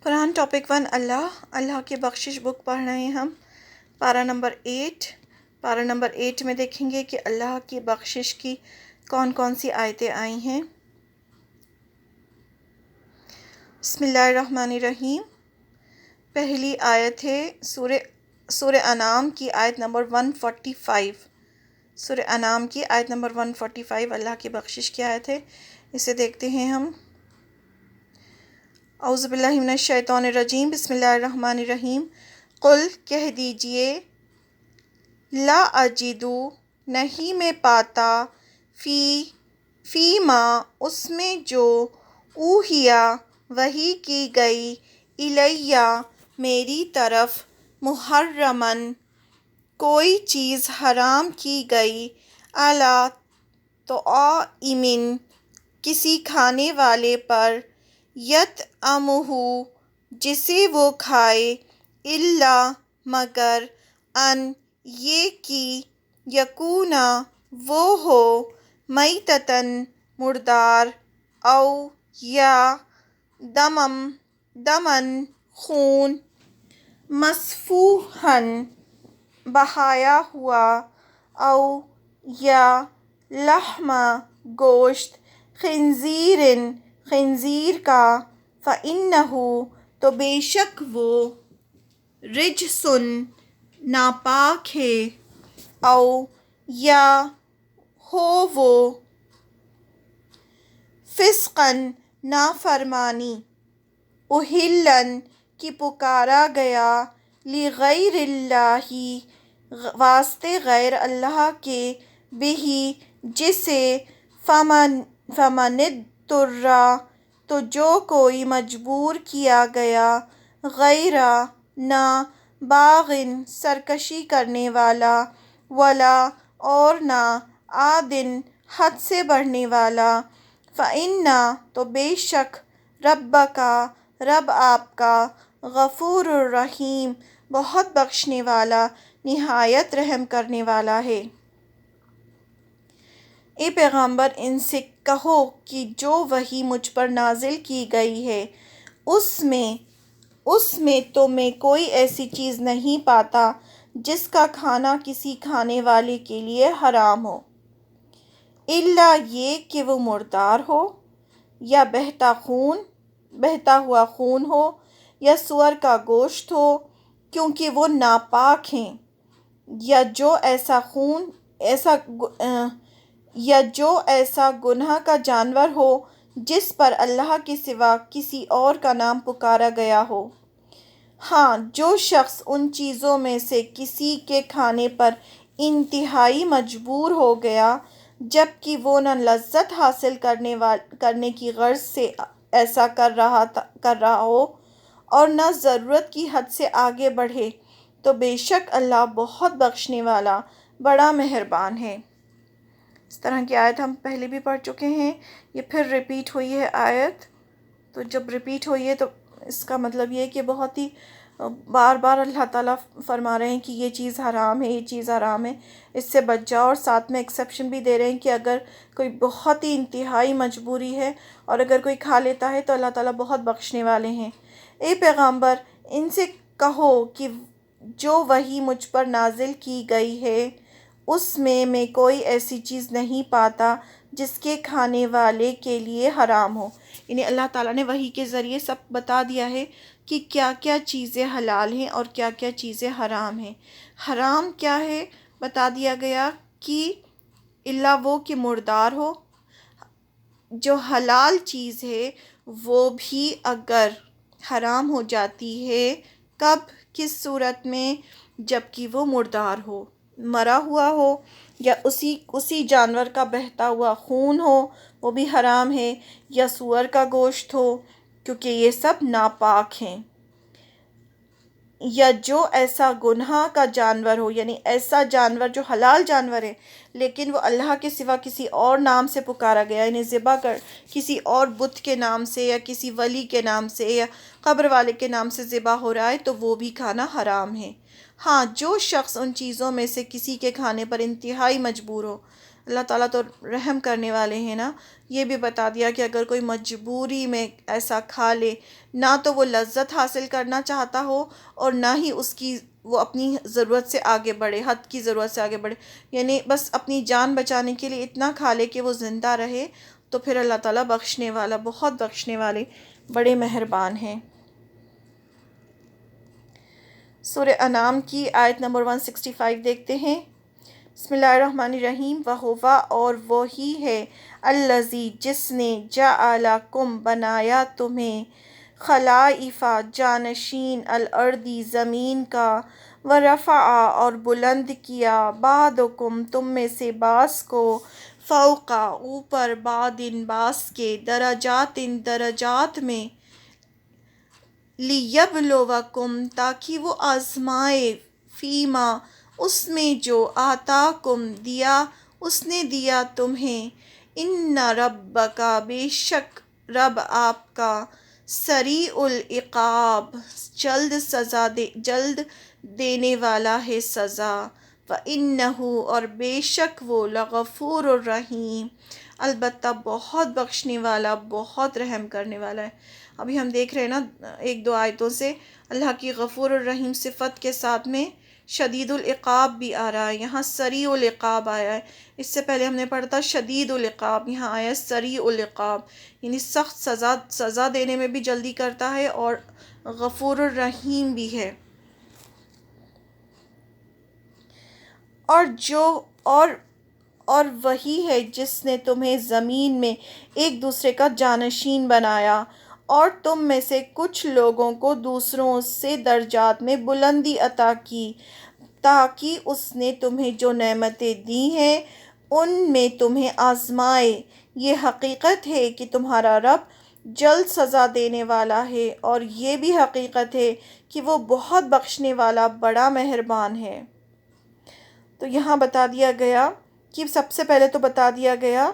قرآن topic 1 اللہ کی بخشش بک پڑھ رہے ہیں ہم۔ پارہ نمبر 8 میں دیکھیں گے کہ اللہ کی بخشش کی کون کون سی آیتیں آئی ہیں۔ بسم اللہ الرحمن الرحیم۔ پہلی آیت ہے سورہ انعام کی آیت نمبر 145۔ سورہ انعام کی آیت نمبر 145 اللہ کی بخشش کی آیت ہے، اسے دیکھتے ہیں ہم۔ اعوذ باللہ من الشیطان الرجیم، بسم اللہ الرحمن الرحیم۔ قل کہہ دیجئے، لا اجدو نہیں میں پاتا، فی ما اس میں جو اوحیا وحی کی گئی، الیہ میری طرف، محرمن کوئی چیز حرام کی گئی، علی طاعم کسی کھانے والے پر، یطعمہ جسے وہ کھائے، الا مگر ان یہ کہ یکونا وہ ہو، میتتن مردار، او یا دمن خون، مسفوحن بہایا ہوا، او یا لحم گوشت، خنزیرن خنزیر کا، فإنہ تو بے شک وہ، رجسن ناپاک ہے، او یا ہو وہ، فسقن نافرمانی، اہلن کی پکارا گیا، لغیر اللہ واسطے غیر اللہ کے، بہ جسے، فمن اضطر تو جو کوئی مجبور کیا گیا، غیر نہ باغن سرکشی کرنے والا، ولا اور نہ عادن حد سے بڑھنے والا، فإنَّ تو بے شک، ربک رب آپ کا، غفور الرحیم بہت بخشنے والا، نہایت رحم کرنے والا ہے۔ اے پیغمبر ان سے کہو کہ جو وحی مجھ پر نازل کی گئی ہے، اس میں تو میں کوئی ایسی چیز نہیں پاتا جس کا کھانا کسی کھانے والے کے لیے حرام ہو، الا یہ کہ وہ مردار ہو، یا بہتا ہوا خون ہو، یا سور کا گوشت ہو، کیونکہ وہ ناپاک ہیں، یا جو ایسا گناہ کا جانور ہو جس پر اللہ کے سوا کسی اور کا نام پکارا گیا ہو۔ ہاں جو شخص ان چیزوں میں سے کسی کے کھانے پر انتہائی مجبور ہو گیا، جبکہ وہ نہ لذت حاصل کرنے کی غرض سے ایسا کر رہا ہو اور نہ ضرورت کی حد سے آگے بڑھے، تو بے شک اللہ بہت بخشنے والا، بڑا مہربان ہے۔ اس طرح کی آیت ہم پہلے بھی پڑھ چکے ہیں، یہ پھر ریپیٹ ہوئی ہے آیت۔ تو جب ریپیٹ ہوئی ہے تو اس کا مطلب یہ ہے کہ بہت ہی بار بار اللہ تعالیٰ فرما رہے ہیں کہ یہ چیز حرام ہے، یہ چیز حرام ہے، اس سے بچ جاؤ، اور ساتھ میں ایکسیپشن بھی دے رہے ہیں کہ اگر کوئی بہت ہی انتہائی مجبوری ہے اور اگر کوئی کھا لیتا ہے تو اللہ تعالیٰ بہت بخشنے والے ہیں۔ اے پیغمبر ان سے کہو کہ جو وحی مجھ پر نازل کی گئی ہے، اس میں کوئی ایسی چیز نہیں پاتا جس کے کھانے والے کے لیے حرام ہو۔ یعنی اللہ تعالیٰ نے وحی کے ذریعے سب بتا دیا ہے کہ کیا کیا چیزیں حلال ہیں اور کیا کیا چیزیں حرام ہیں۔ حرام کیا ہے بتا دیا گیا کہ الا وہ کہ مردار ہو۔ جو حلال چیز ہے وہ بھی اگر حرام ہو جاتی ہے، کب، کس صورت میں، جبکہ وہ مردار ہو، مرا ہوا ہو، یا اسی جانور کا بہتا ہوا خون ہو، وہ بھی حرام ہے، یا سور کا گوشت ہو، کیونکہ یہ سب ناپاک ہیں، یا جو ایسا گناہ کا جانور ہو، یعنی ایسا جانور جو حلال جانور ہے لیکن وہ اللہ کے سوا کسی اور نام سے پکارا گیا، یعنی ذبح کسی اور بت کے نام سے یا کسی ولی کے نام سے یا قبر والے کے نام سے ذبح ہو رہا ہے، تو وہ بھی کھانا حرام ہے۔ ہاں جو شخص ان چیزوں میں سے کسی کے کھانے پر انتہائی مجبور ہو، اللہ تعالیٰ تو رحم کرنے والے ہیں نا. یہ بھی بتا دیا کہ اگر کوئی مجبوری میں ایسا کھا لے، نہ تو وہ لذت حاصل کرنا چاہتا ہو اور نہ ہی وہ اپنی ضرورت سے آگے بڑھے، حد کی ضرورت سے آگے بڑھے، یعنی بس اپنی جان بچانے کے لیے اتنا کھا لے کہ وہ زندہ رہے، تو پھر اللہ تعالیٰ بخشنے والا، بہت بخشنے والے، بڑے مہربان ہیں. سورہ انعام کی آیت نمبر 165 دیکھتے ہیں. بسم اللہ الرحمن الرحیم. وَهُوَ، اور وہی ہے، الذی، جس نے، جعلکم، بنایا تمہیں، خلائف، جانشین، الارض، زمین کا، ورفع، اور بلند کیا، بعضکم، تم میں سے بعض کو، فوق، اوپر، بعض، بعض کے، درجات، درجات میں، لیبلوکم، تاکہ وہ آزمائے، فیما، اس میں جو، آتاکم، دیا، اس نے دیا تمہیں، ان ربک، بے شک رب آپ کا، سریع العقاب، جلد دینے والا ہے سزا، وَإِنَّهُ، اور بے شک وہ، لغفور الرحیم، البتہ بہت بخشنے والا، بہت رحم کرنے والا ہے. ابھی ہم دیکھ رہے ہیں نا ایک دو آیتوں سے اللہ کی غفور الرحیم صفت کے ساتھ میں شدید العقاب بھی آ رہا ہے. یہاں سریع العقاب آیا ہے. اس سے پہلے ہم نے پڑھا تھا شدید العقاب، یہاں آیا ہے سریع العقاب، یعنی سخت سزا دینے میں بھی جلدی کرتا ہے اور غفور الرحیم بھی ہے. اور وہی ہے جس نے تمہیں زمین میں ایک دوسرے کا جانشین بنایا، اور تم میں سے کچھ لوگوں کو دوسروں سے درجات میں بلندی عطا کی، تاکہ اس نے تمہیں جو نعمتیں دی ہیں ان میں تمہیں آزمائے. یہ حقیقت ہے کہ تمہارا رب جلد سزا دینے والا ہے، اور یہ بھی حقیقت ہے کہ وہ بہت بخشنے والا، بڑا مہربان ہے. تو یہاں بتا دیا گیا کہ سب سے پہلے تو بتا دیا گیا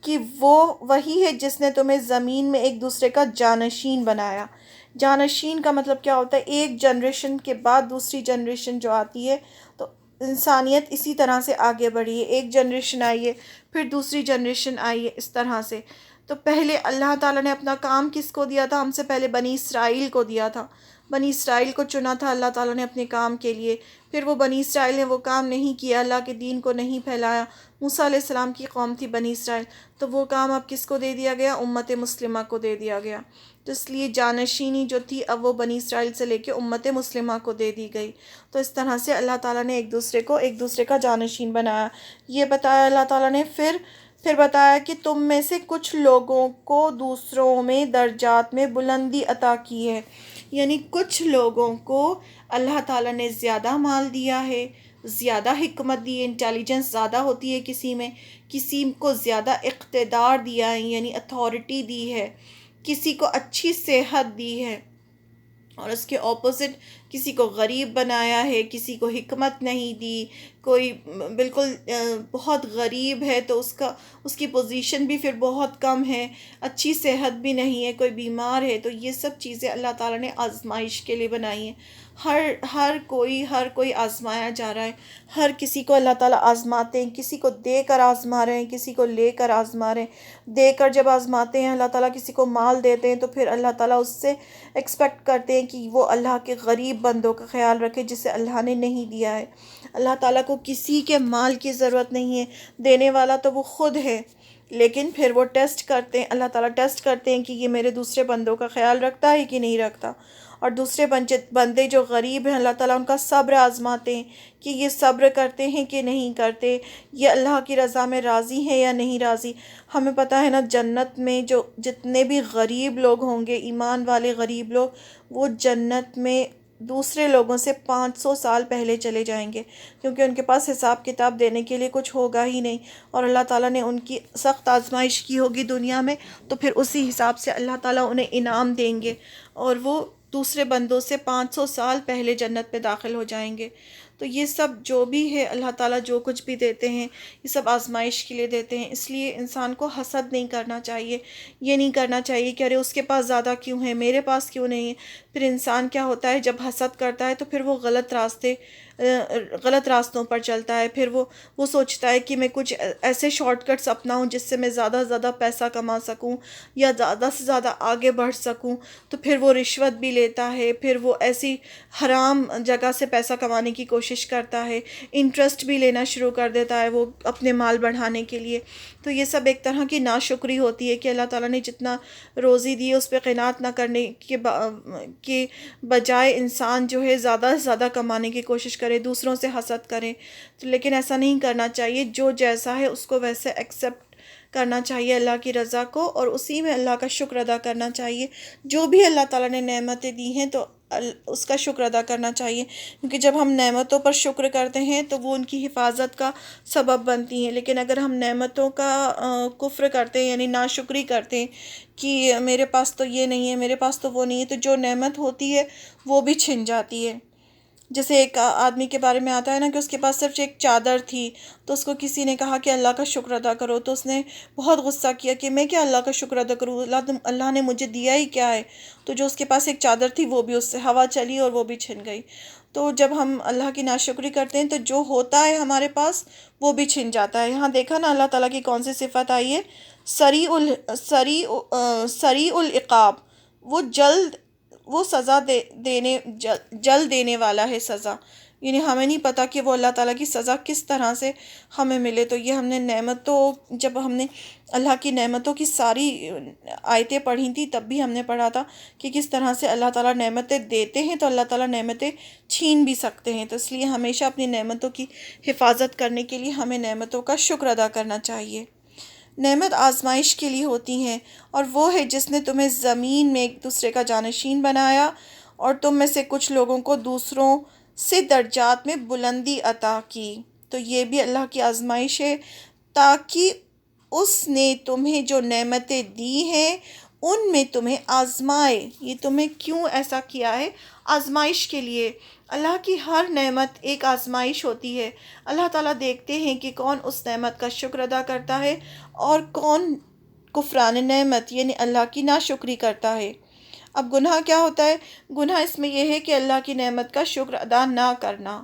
کہ وہی ہے جس نے تمہیں زمین میں ایک دوسرے کا جانشین بنایا. جانشین کا مطلب کیا ہوتا ہے؟ ایک جنریشن کے بعد دوسری جنریشن جو آتی ہے، تو انسانیت اسی طرح سے آگے بڑھی ہے. ایک جنریشن آئی ہے، پھر دوسری جنریشن آئی ہے، اس طرح سے. تو پہلے اللہ تعالیٰ نے اپنا کام کس کو دیا تھا؟ ہم سے پہلے بنی اسرائیل کو دیا تھا. بنی اسرائیل کو چنا تھا اللہ تعالیٰ نے اپنے کام کے لیے. پھر وہ بنی اسرائیل نے وہ کام نہیں کیا، اللہ کے دین کو نہیں پھیلایا. موسیٰ علیہ السلام کی قوم تھی بنی اسرائیل، تو وہ کام اب کس کو دے دیا گیا؟ امت مسلمہ کو دے دیا گیا. تو اس لیے جانشینی جو تھی اب وہ بنی اسرائیل سے لے کے امت مسلمہ کو دے دی گئی. تو اس طرح سے اللہ تعالیٰ نے ایک دوسرے کا جانشین بنایا. یہ بتایا اللہ تعالیٰ نے. پھر بتایا کہ تم میں سے کچھ لوگوں کو دوسروں میں درجات میں بلندی عطا کی ہے، یعنی کچھ لوگوں کو اللہ تعالیٰ نے زیادہ مال دیا ہے، زیادہ حکمت دی ہے، انٹیلیجنس زیادہ ہوتی ہے کسی میں، کسی کو زیادہ اقتدار دیا ہے یعنی اتھارٹی دی ہے، کسی کو اچھی صحت دی ہے، اور اس کے اپوزٹ کسی کو غریب بنایا ہے، کسی کو حکمت نہیں دی. کوئی بالکل بہت غریب ہے تو اس کی پوزیشن بھی پھر بہت کم ہے، اچھی صحت بھی نہیں ہے، کوئی بیمار ہے. تو یہ سب چیزیں اللہ تعالیٰ نے آزمائش کے لیے بنائی ہیں. ہر کوئی آزمایا جا رہا ہے. ہر کسی کو اللہ تعالیٰ آزماتے ہیں. کسی کو دے کر آزما رہے ہیں، کسی کو لے کر آزما رہے ہیں. دے کر جب آزماتے ہیں اللہ تعالیٰ، کسی کو مال دیتے ہیں، تو پھر اللہ تعالیٰ اس سے ایکسپیکٹ کرتے ہیں کہ وہ اللہ کے غریب بندوں کا خیال رکھے جسے اللہ نے نہیں دیا ہے. اللہ تعالیٰ کو کسی کے مال کی ضرورت نہیں ہے، دینے والا تو وہ خود ہے. لیکن پھر وہ ٹیسٹ کرتے ہیں، اللہ تعالیٰ ٹیسٹ کرتے ہیں کہ یہ میرے دوسرے بندوں کا خیال رکھتا ہے کہ نہیں رکھتا. اور دوسرے بندے جو غریب ہیں اللہ تعالیٰ ان کا صبر آزماتے ہیں کہ یہ صبر کرتے ہیں کہ نہیں کرتے، یہ اللہ کی رضا میں راضی ہیں یا نہیں راضی. ہمیں پتہ ہے نا جنت میں جو جتنے بھی غریب لوگ ہوں گے، ایمان والے غریب لوگ، وہ جنت میں دوسرے لوگوں سے 500 سال پہلے چلے جائیں گے، کیونکہ ان کے پاس حساب کتاب دینے کے لیے کچھ ہوگا ہی نہیں. اور اللہ تعالیٰ نے ان کی سخت آزمائش کی ہوگی دنیا میں، تو پھر اسی حساب سے اللہ تعالیٰ انہیں انعام دیں گے، اور وہ دوسرے بندوں سے 500 سال پہلے جنت میں داخل ہو جائیں گے. تو یہ سب جو بھی ہے اللہ تعالیٰ جو کچھ بھی دیتے ہیں یہ سب آزمائش کے لیے دیتے ہیں، اس لیے انسان کو حسد نہیں کرنا چاہیے، یہ نہیں کرنا چاہیے کہ ارے اس کے پاس زیادہ کیوں ہے، میرے پاس کیوں نہیں ہے۔ پھر انسان کیا ہوتا ہے، جب حسد کرتا ہے تو پھر وہ غلط راستوں پر چلتا ہے، پھر وہ سوچتا ہے کہ میں کچھ ایسے شارٹ کٹس اپناؤں جس سے میں زیادہ سے زیادہ پیسہ کما سکوں یا زیادہ سے زیادہ آگے بڑھ سکوں، تو پھر وہ رشوت بھی لیتا ہے، پھر وہ ایسی حرام جگہ سے پیسہ کمانے کی کوشش کرتا ہے، انٹرسٹ بھی لینا شروع کر دیتا ہے وہ اپنے مال بڑھانے کے لیے۔ تو یہ سب ایک طرح کی ناشکری ہوتی ہے کہ اللہ تعالیٰ نے جتنا روزی دی اس پہ قناعت نہ کرنے کے بجائے انسان جو ہے زیادہ سے زیادہ کمانے کی کوشش کرے، دوسروں سے حسد کرے۔ لیکن ایسا نہیں کرنا چاہیے، جو جیسا ہے اس کو ویسے ایکسیپٹ کرنا چاہیے اللہ کی رضا کو، اور اسی میں اللہ کا شکر ادا کرنا چاہیے۔ جو بھی اللہ تعالیٰ نے نعمتیں دی ہیں تو اس کا شکر ادا کرنا چاہیے، کیونکہ جب ہم نعمتوں پر شکر کرتے ہیں تو وہ ان کی حفاظت کا سبب بنتی ہیں، لیکن اگر ہم نعمتوں کا کفر کرتے ہیں، یعنی ناشکری کرتے ہیں کہ میرے پاس تو یہ نہیں ہے، میرے پاس تو وہ نہیں ہے، تو جو نعمت ہوتی ہے وہ بھی چھن جاتی ہے۔ جیسے ایک آدمی کے بارے میں آتا ہے نا کہ اس کے پاس صرف ایک چادر تھی، تو اس کو کسی نے کہا کہ اللہ کا شکر ادا کرو، تو اس نے بہت غصہ کیا کہ میں کیا اللہ کا شکر ادا کروں، اللہ نے مجھے دیا ہی کیا ہے۔ تو جو اس کے پاس ایک چادر تھی وہ بھی اس سے ہوا چلی اور وہ بھی چھن گئی۔ تو جب ہم اللہ کی ناشکری کرتے ہیں تو جو ہوتا ہے ہمارے پاس وہ بھی چھن جاتا ہے۔ یہاں دیکھا نا اللہ تعالیٰ کی کون سی صفت آئی ہے، سریع العقاب، وہ سزا جلد دینے والا ہے سزا، یعنی ہمیں نہیں پتا کہ وہ اللہ تعالیٰ کی سزا کس طرح سے ہمیں ملے۔ تو یہ ہم نے جب ہم نے اللہ کی نعمتوں کی ساری آیتیں پڑھی تھی تب بھی ہم نے پڑھا تھا کہ کس طرح سے اللہ تعالیٰ نعمتیں دیتے ہیں تو اللہ تعالیٰ نعمتیں چھین بھی سکتے ہیں۔ تو اس لیے ہمیشہ اپنی نعمتوں کی حفاظت کرنے کے لیے ہمیں نعمتوں کا شکر ادا کرنا چاہیے۔ نعمت آزمائش کے لیے ہوتی ہیں، اور وہ ہے جس نے تمہیں زمین میں ایک دوسرے کا جانشین بنایا اور تم میں سے کچھ لوگوں کو دوسروں سے درجات میں بلندی عطا کی۔ تو یہ بھی اللہ کی آزمائش ہے، تاکہ اس نے تمہیں جو نعمتیں دی ہیں ان میں تمہیں آزمائے۔ یہ تمہیں کیوں ایسا کیا ہے؟ آزمائش کے لیے۔ اللہ کی ہر نعمت ایک آزمائش ہوتی ہے۔ اللہ تعالیٰ دیکھتے ہیں کہ کون اس نعمت کا شکر ادا کرتا ہے اور کون کفران نعمت یعنی اللہ کی ناشکری کرتا ہے۔ اب گناہ کیا ہوتا ہے؟ گناہ اس میں یہ ہے کہ اللہ کی نعمت کا شکر ادا نہ کرنا۔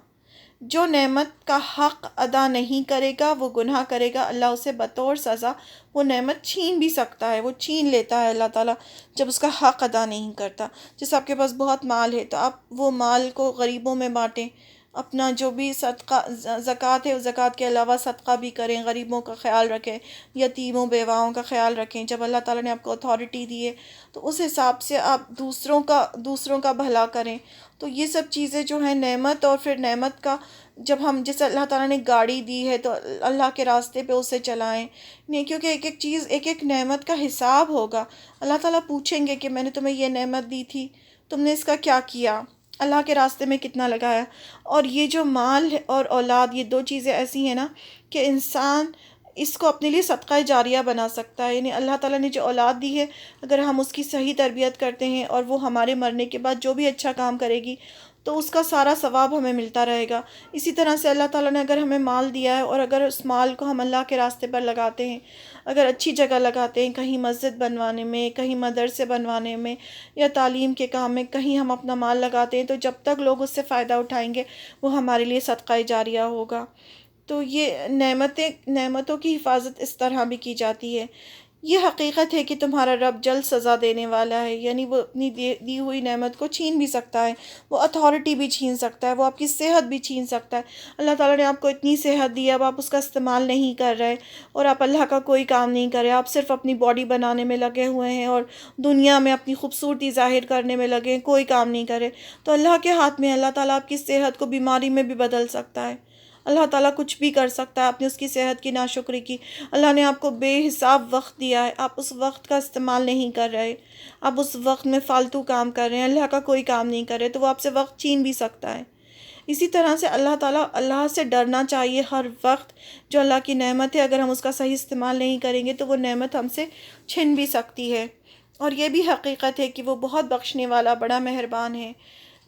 جو نعمت کا حق ادا نہیں کرے گا وہ گناہ کرے گا، اللہ اسے بطور سزا وہ نعمت چھین بھی سکتا ہے، وہ چھین لیتا ہے اللہ تعالیٰ جب اس کا حق ادا نہیں کرتا۔ جیسے آپ کے پاس بہت مال ہے تو آپ وہ مال کو غریبوں میں بانٹیں، اپنا جو بھی صدقہ زکوٰۃ ہے وہ زکوٰۃ کے علاوہ صدقہ بھی کریں، غریبوں کا خیال رکھیں، یتیموں بیواؤں کا خیال رکھیں۔ جب اللہ تعالیٰ نے آپ کو اتھارٹی دی ہے تو اس حساب سے آپ دوسروں کا بھلا کریں۔ تو یہ سب چیزیں جو ہیں نعمت، اور پھر نعمت کا جب ہم جیسے اللہ تعالیٰ نے گاڑی دی ہے تو اللہ کے راستے پہ اسے چلائیں، نہیں کیونکہ ایک ایک چیز ایک ایک نعمت کا حساب ہوگا۔ اللہ تعالیٰ پوچھیں گے کہ میں نے تمہیں یہ نعمت دی تھی، تم نے اس کا کیا کیا، اللہ کے راستے میں کتنا لگایا۔ اور یہ جو مال اور اولاد، یہ دو چیزیں ایسی ہیں نا کہ انسان اس کو اپنے لیے صدقہ جاریہ بنا سکتا ہے۔ یعنی اللہ تعالیٰ نے جو اولاد دی ہے اگر ہم اس کی صحیح تربیت کرتے ہیں اور وہ ہمارے مرنے کے بعد جو بھی اچھا کام کرے گی تو اس کا سارا ثواب ہمیں ملتا رہے گا۔ اسی طرح سے اللہ تعالیٰ نے اگر ہمیں مال دیا ہے اور اگر اس مال کو ہم اللہ کے راستے پر لگاتے ہیں، اگر اچھی جگہ لگاتے ہیں، کہیں مسجد بنوانے میں، کہیں مدرسے بنوانے میں یا تعلیم کے کام میں کہیں ہم اپنا مال لگاتے ہیں، تو جب تک لوگ اس سے فائدہ اٹھائیں گے وہ ہمارے لیے صدقہ جاریہ ہوگا۔ تو یہ نعمتوں کی حفاظت اس طرح بھی کی جاتی ہے۔ یہ حقیقت ہے کہ تمہارا رب جلد سزا دینے والا ہے، یعنی وہ اپنی دی ہوئی نعمت کو چھین بھی سکتا ہے، وہ اتھارٹی بھی چھین سکتا ہے، وہ آپ کی صحت بھی چھین سکتا ہے۔ اللہ تعالیٰ نے آپ کو اتنی صحت دی ہے، اب آپ اس کا استعمال نہیں کر رہے اور آپ اللہ کا کوئی کام نہیں کر رہے، آپ صرف اپنی باڈی بنانے میں لگے ہوئے ہیں اور دنیا میں اپنی خوبصورتی ظاہر کرنے میں لگے ہیں، کوئی کام نہیں کرے، تو اللہ کے ہاتھ میں اللہ تعالیٰ آپ کی صحت کو بیماری میں بھی بدل سکتا ہے۔ اللہ تعالیٰ کچھ بھی کر سکتا ہے۔ آپ نے اس کی صحت کی ناشکری کی، اللہ نے آپ کو بے حساب وقت دیا ہے، آپ اس وقت کا استعمال نہیں کر رہے، آپ اس وقت میں فالتو کام کر رہے ہیں، اللہ کا کوئی کام نہیں کر رہے، تو وہ آپ سے وقت چھین بھی سکتا ہے۔ اسی طرح سے اللہ سے ڈرنا چاہیے ہر وقت۔ جو اللہ کی نعمت ہے اگر ہم اس کا صحیح استعمال نہیں کریں گے تو وہ نعمت ہم سے چھن بھی سکتی ہے۔ اور یہ بھی حقیقت ہے کہ وہ بہت بخشنے والا، بڑا مہربان ہے۔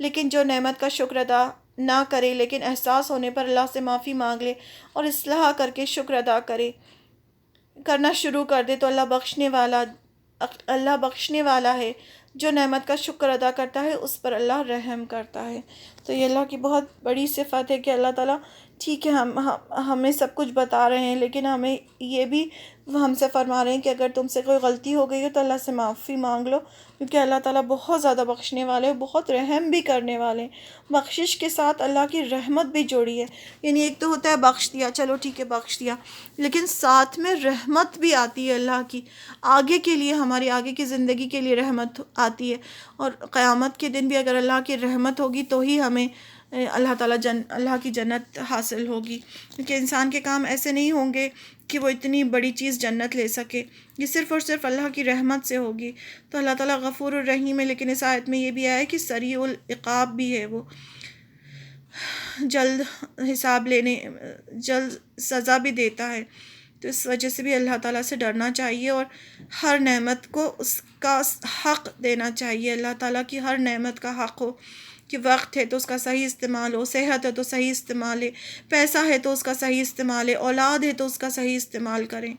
لیکن جو نعمت کا شکر ادا نہ کرے، لیکن احساس ہونے پر اللہ سے معافی مانگ لے اور اصلاح کر کے شکر ادا کرنا شروع کر دے، تو اللہ بخشنے والا ہے۔ جو نعمت کا شکر ادا کرتا ہے اس پر اللہ رحم کرتا ہے۔ تو یہ اللہ کی بہت بڑی صفت ہے کہ اللہ تعالیٰ ٹھیک ہے ہمیں سب کچھ بتا رہے ہیں، لیکن ہمیں یہ بھی ہم سے فرما رہے ہیں کہ اگر تم سے کوئی غلطی ہو گئی ہے تو اللہ سے معافی مانگ لو، کیونکہ اللہ تعالیٰ بہت زیادہ بخشنے والے ہیں، بہت رحم بھی کرنے والے ہیں۔ بخشش کے ساتھ اللہ کی رحمت بھی جوڑی ہے، یعنی ایک تو ہوتا ہے بخش دیا، چلو ٹھیک ہے بخش دیا، لیکن ساتھ میں رحمت بھی آتی ہے اللہ کی، آگے کے لیے، ہماری آگے کی زندگی کے لیے رحمت آتی ہے، اور قیامت کے دن بھی اگر اللہ کی رحمت ہوگی تو ہی ہمیں اللہ کی جنت حاصل ہوگی، کیونکہ انسان کے کام ایسے نہیں ہوں گے کہ وہ اتنی بڑی چیز جنت لے سکے، یہ صرف اور صرف اللہ کی رحمت سے ہوگی۔ تو اللہ تعالیٰ غفور الرحیم ہے، لیکن اس آیت میں یہ بھی آیا ہے کہ سریع العقاب بھی ہے، وہ جلد سزا بھی دیتا ہے۔ تو اس وجہ سے بھی اللہ تعالیٰ سے ڈرنا چاہیے اور ہر نعمت کو اس کا حق دینا چاہیے، اللہ تعالیٰ کی ہر نعمت کا حق ہو، کہ وقت ہے تو اس کا صحیح استعمال ہو، صحت ہے تو صحیح استعمال ہے، پیسہ ہے تو اس کا صحیح استعمال ہے، اولاد ہے تو اس کا صحیح استعمال کریں۔